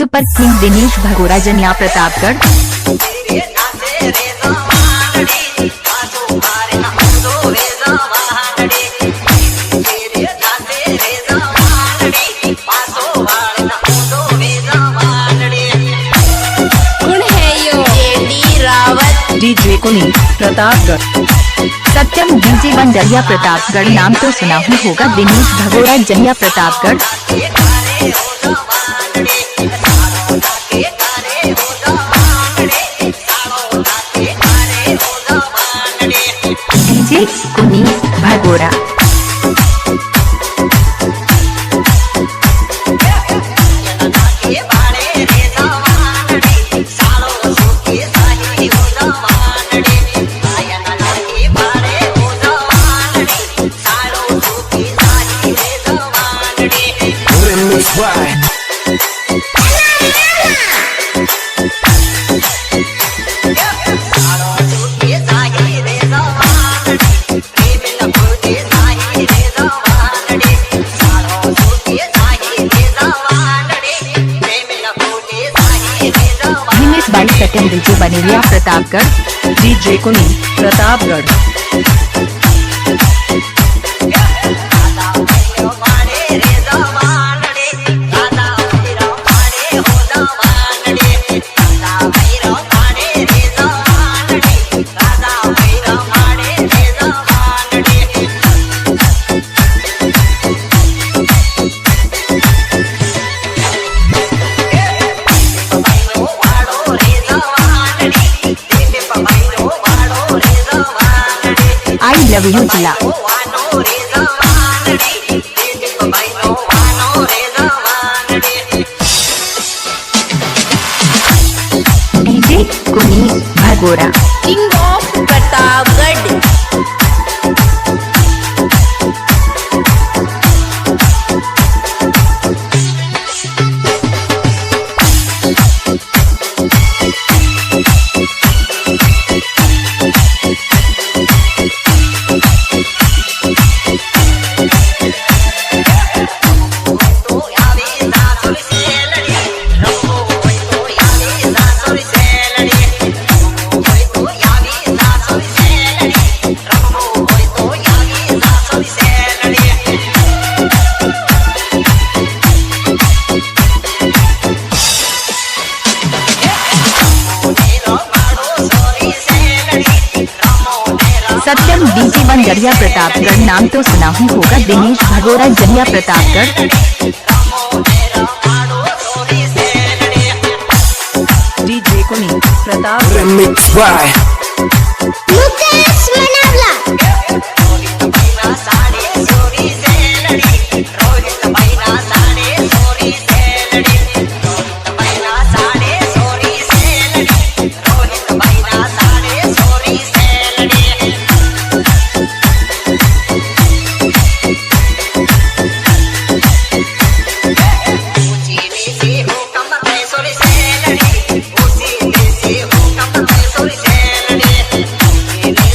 Super king Dinesh Bhagora जनिया Pratapgarh. DJ Kuni Pratapgarh. Satyam DJ Bandariya Pratapgarh. नाम तो सुना ही होगा दिनेश भगोरा जनिया Pratapgarh. DJ Kuni Bhagora. By Satyam DJ Baneria Pratapgarh. DJ Kuni Pratapgarh. I love you जिला। DJ Kuni Bhagora. King of Pratapgarh. Satyam DJ Bandariya Pratapgarh. नाम तो सुना ही होगा दिनेश भगोरा जनिया प्रतापगढ़। डीजे कुनी प्रतापगढ़।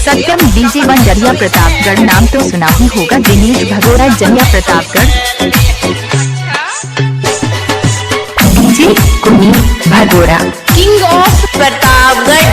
सत्यम डीजे बंदरिया प्रतापगढ़। नाम तो सुना ही होगा दिनेश भगोरा जनिया Pratapgarh. DJ Kuni Bhagora. King of Pratapgarh.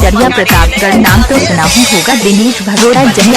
Banjariya Pratapgarh नाम तो सुना ही होगा। दिनेश भगोड़ा जहिया